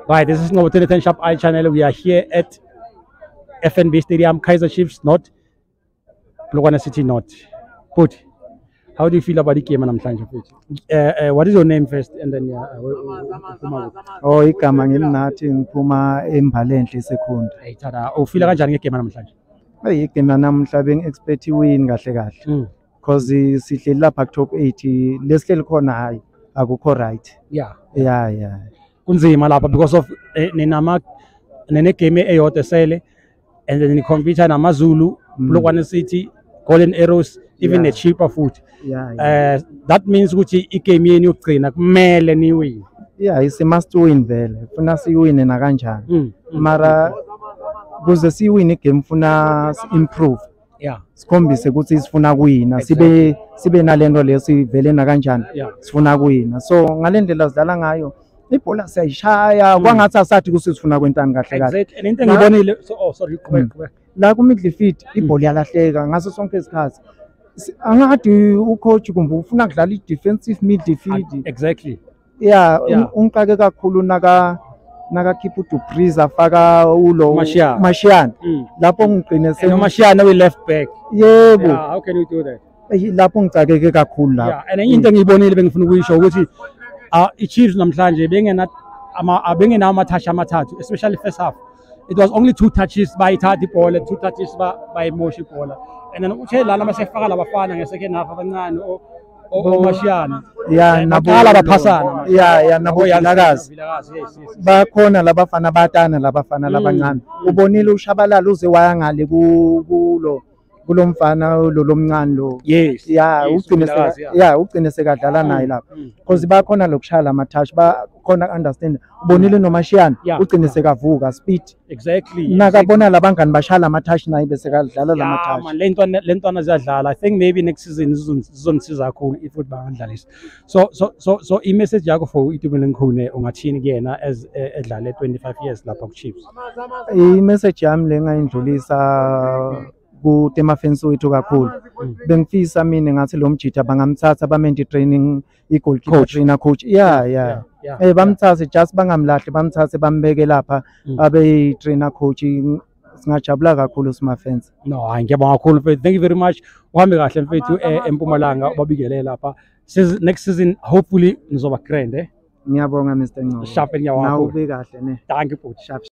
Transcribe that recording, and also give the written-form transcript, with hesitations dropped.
Right, this is Ngobo 10 Sharp Eye Channel. We are here at FNB Stadium, Kaizer Chiefs North, Polokwane City North. Put, how do you feel about the game namhlanje? What is your name first and then Oh, igama ngilinathi ngiphuma eMbalenhle Second. Tada, ufila kanjani ngegame namhlanje? Igama namhla bengi-expect win kahle kahle. Because sihleli lapha ku top 8 lesihleli khona hayi akukho right. Yeah. Kunzima lapha because of nene game eyodwa sele and then compete namaZulu, Polokwane City, Golden Arrows, even a cheaper food. That means ukuthi igame yenu yokugcina kumele ni win. Yeah, it's a must win vele. Funa siwine na kanjani. Mara kuze siwine igame funa improve. Yeah. Sikhombise ukuthi sifuna kuwina sibe nalento leyo sivele na kanjani sifuna kuwina. So ngalendlela sidlala ngayo ibhola siyayishaya kwangathi asathi kusifuna kwentani kahle kahle. Exactly. And into ngibonile sorry qhubeka. La ku midfield ibhola yalahleka ngaso sonke isikhathi. Angathi ucoach kumbe ufuna kudlala i-defensive midfield. Exactly. Yeah, unqake kakhulu naka keep uDupriza afaka ulo Mashiyana lapho ngigcine Mashiyana we left back. Yebo. Yeah, how can you do that? Lapho ngicakeke kakhulu lapho. Yeah, and into engiyibonile bengifuna ukuyisho ukuthi i-Chiefs namhlanje bengena ama-touch amathathu, especially first half. It was only 2 touches by ithatha ibhola, 2 touches by Moshi ibhola. And then uthe lana masefaka labafana nge-second half abancane Mashiyana. Yeah, nabaqala baphasana. Yeah, nabo Vilakazi. Bakhona labafana batana labafana labancane. Ubonile uShabalala uze waya ngale kulo mfana lo mncane lo. Yes. Ugcine sekadlala naye lapha. Because bakhona lokushaya ama-touch bakhona understand. Ubonile noMashiyana ugcine sekavuka speed. Exactly. Nakabona labangani bashaya ama-touch naye bese kadlala lama-touch. Lentwana ziyadlala. I think maybe next season zizonisiza kakhulu if bangadlalisa. So i-message yakho for Itumeleng Khune ungathini kuyena as edlale 25 years lapha ku Chiefs. I-message yami lengayindlulisa ku-tema fans wethu kakhulu bengifisa mina ngathi lo mjita bangamthatha bamente training i-goalkeeper trainer coach bamthathe just bangamlahli bamthathe bambeke lapha abe trainer coach singajabula kakhulu sima fans. No, ngiyabonga kakhulu mfethu, thank you very much. Uhambe kahle mfethu eMpumalanga babikele lapha. Next season hopefully nizoba grand Ngiyabonga Mr. Ngcobo. Sharp and Nawu be kahle ne. Thank you.